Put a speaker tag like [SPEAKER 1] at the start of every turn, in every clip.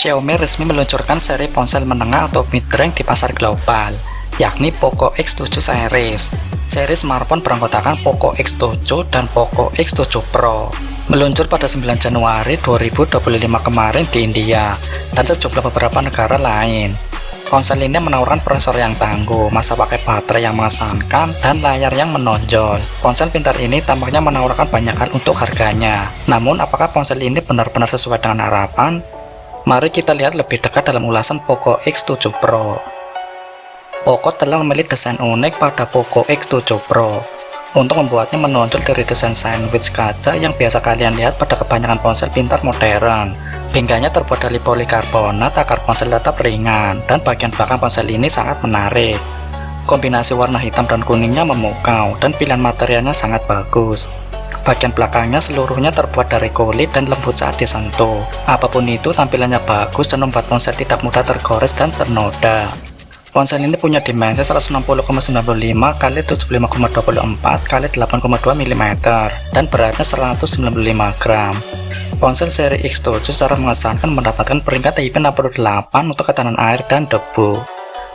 [SPEAKER 1] Xiaomi resmi meluncurkan seri ponsel menengah atau mid-range di pasar global, yakni Poco X7 series. Seri smartphone beranggotakan Poco X7 dan Poco X7 Pro. Meluncur pada 9 Januari 2025 kemarin di India dan sejumlah beberapa negara lain. Ponsel ini menawarkan prosesor yang tangguh, masa pakai baterai yang mengesankan, dan layar yang menonjol. Ponsel pintar ini tampaknya menawarkan banyak hal untuk harganya. Namun, apakah ponsel ini benar-benar sesuai dengan harapan? Mari kita lihat lebih dekat dalam ulasan Poco X7 Pro. Poco telah memilih desain unik pada Poco X7 Pro. Untuk membuatnya menonjol dari desain sandwich kaca yang biasa kalian lihat pada kebanyakan ponsel pintar modern. Pinggangnya terbuat dari polikarbonat agar ponsel tetap ringan, dan bagian belakang ponsel ini sangat menarik. Kombinasi warna hitam dan kuningnya memukau, dan pilihan materialnya sangat bagus. Bagian belakangnya seluruhnya terbuat dari kulit dan lembut saat disentuh. Apapun itu, tampilannya bagus dan membuat ponsel tidak mudah tergores dan ternoda. Ponsel ini punya dimensi 160,95 x 75,24 x 8,2 mm dan beratnya 195 gram. Ponsel seri X7 secara mengesankan mendapatkan peringkat IP 68 untuk ketahanan air dan debu.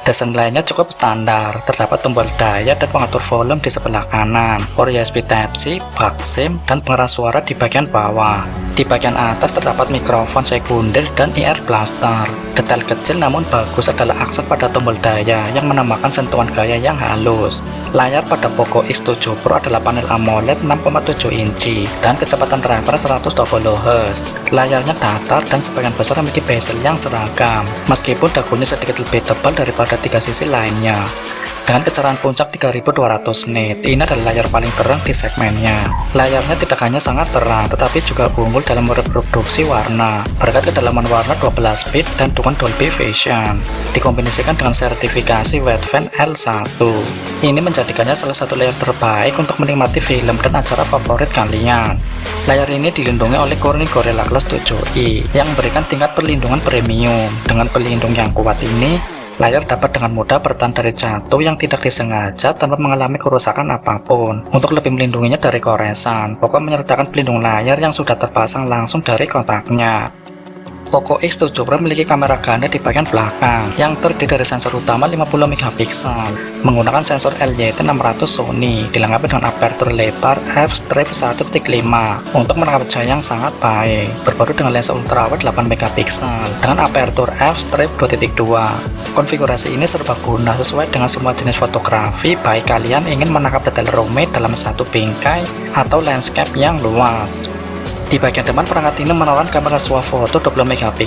[SPEAKER 1] Desain lainnya cukup standar, terdapat tombol daya dan pengatur volume di sebelah kanan, port USB Type-C, bak SIM, dan pengeras suara di bagian bawah. Di bagian atas terdapat mikrofon sekunder dan ear blaster. Detail kecil namun bagus adalah aksen pada tombol daya yang menambahkan sentuhan gaya yang halus. Layar pada Poco X7 Pro adalah panel AMOLED 6,7 inci dan kecepatan referensi 120 Hz. Layarnya datar dan sebagian besar memiliki bezel yang seragam, meskipun dagunya sedikit lebih tebal daripada tiga sisi lainnya. Dengan kecerahan puncak 3200 nit, ini adalah layar paling terang di segmennya. Layarnya tidak hanya sangat terang, tetapi juga unggul dalam mereproduksi warna, berkat kedalaman warna 12 bit dan dukungan Dolby Vision, dikombinasikan dengan sertifikasi Wideview L1. Ini menjadikannya salah satu layar terbaik untuk menikmati film dan acara favorit kalian. Layar ini dilindungi oleh Corning Gorilla Glass 7i yang memberikan tingkat perlindungan premium. Dengan pelindung yang kuat ini, layar dapat dengan mudah bertahan dari jatuh yang tidak disengaja tanpa mengalami kerusakan apapun. Untuk lebih melindunginya dari koresan, Poco menyertakan pelindung layar yang sudah terpasang langsung dari kotaknya. Poco X7 Pro memiliki kamera ganda di bagian belakang yang terdiri dari sensor utama 50 MP, menggunakan sensor LYT600 Sony, dilengkapi dengan aperture lebar f/1.5 untuk menangkap cahaya yang sangat baik, berbaru dengan lensa ultrawide 8 MP dengan aperture f/2.2. Konfigurasi ini serbaguna sesuai dengan semua jenis fotografi, baik kalian ingin menangkap detail rumit dalam satu bingkai atau landscape yang luas. Di bagian depan perangkat ini menawarkan kamera swafoto 20 MP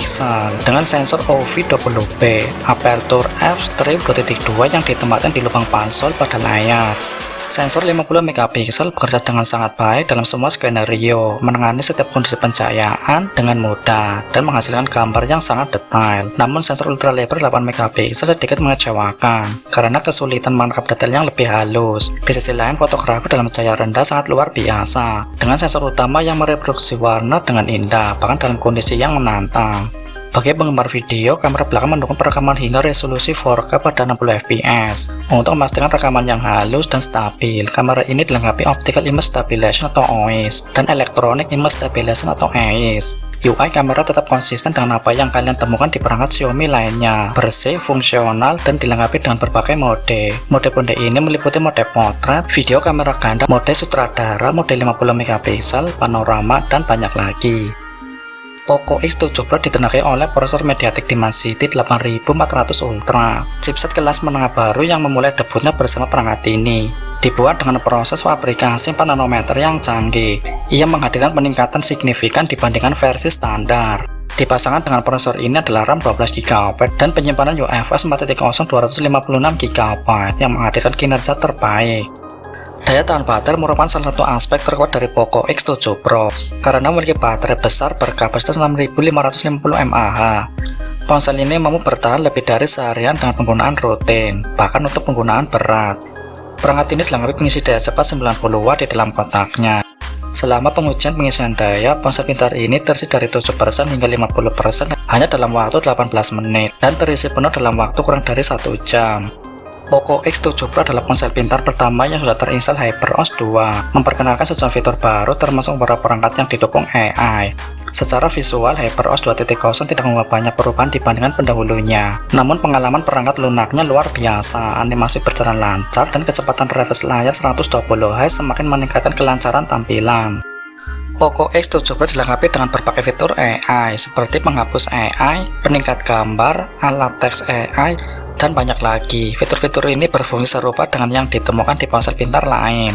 [SPEAKER 1] dengan sensor OV-20p, aperture f/2.2 yang ditempatkan di lubang pansel pada layar. Sensor 50 MP bekerja dengan sangat baik dalam semua skenario, menangani setiap kondisi pencahayaan dengan mudah dan menghasilkan gambar yang sangat detail. Namun sensor ultra lebar 8 MP sedikit mengecewakan karena kesulitan menangkap detail yang lebih halus. Di sisi lain, fotografi dalam cahaya rendah sangat luar biasa dengan sensor utama yang mereproduksi warna dengan indah bahkan dalam kondisi yang menantang. Bagi penggemar video, kamera belakang mendukung perekaman hingga resolusi 4K pada 60 fps. Untuk memastikan rekaman yang halus dan stabil, kamera ini dilengkapi Optical Image Stabilization atau OIS dan Electronic Image Stabilization atau EIS. UI kamera tetap konsisten dengan apa yang kalian temukan di perangkat Xiaomi lainnya, bersih, fungsional, dan dilengkapi dengan berbagai mode. Mode-mode ini meliputi mode potret, video kamera ganda, mode sutradara, mode 50 MP, panorama, dan banyak lagi. Poco X7 Pro ditenagai oleh prosesor MediaTek Dimensity 8400 Ultra, chipset kelas menengah baru yang memulai debutnya bersama perangkat ini. Dibuat dengan proses fabrikasi 4 nanometer yang canggih, ia menghadirkan peningkatan signifikan dibandingkan versi standar. Dipasangkan dengan prosesor ini adalah RAM 12GB dan penyimpanan UFS 4.0 256GB yang menghadirkan kinerja terbaik. Daya tahan baterai merupakan salah satu aspek terkuat dari Poco X7 Pro karena memiliki baterai besar berkapasitas 6550 mAh. Ponsel ini mampu bertahan lebih dari seharian dengan penggunaan rutin, bahkan untuk penggunaan berat. Perangkat ini dilengkapi pengisi daya cepat 90 Watt di dalam kotaknya. Selama pengujian pengisian daya, ponsel pintar ini terisi dari 7% hingga 50% hanya dalam waktu 18 menit dan terisi penuh dalam waktu kurang dari 1 jam. Poco X7 Pro adalah ponsel pintar pertama yang sudah terinstall HyperOS 2, memperkenalkan sejumlah fitur baru termasuk beberapa perangkat yang didukung AI. Secara visual, HyperOS 2.0 tidak membawa banyak perubahan dibandingkan pendahulunya. Namun pengalaman perangkat lunaknya luar biasa, animasi berjalan lancar dan kecepatan refresh layar 120Hz semakin meningkatkan kelancaran tampilan. Poco X7 Pro dilengkapi dengan berbagai fitur AI seperti penghapus AI, peningkat gambar, alat teks AI, dan banyak lagi. Fitur-fitur ini berfungsi serupa dengan yang ditemukan di ponsel pintar lain.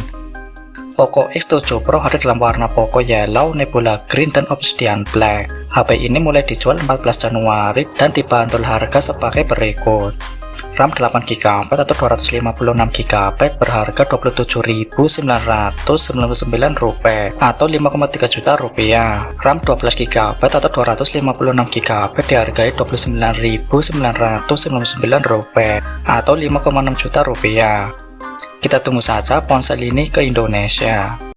[SPEAKER 1] Poco X7 Pro hadir dalam warna Poco Yellow, Nebula Green, dan Obsidian Black. HP ini mulai dijual 14 Januari dan dibanderol harga sebagai berikut. RAM 8GB atau 256GB berharga Rp27.999 atau 5,3 juta rupiah. RAM 12GB atau 256GB dihargai Rp29.999 atau 5,6 juta rupiah. Kita tunggu saja ponsel ini ke Indonesia.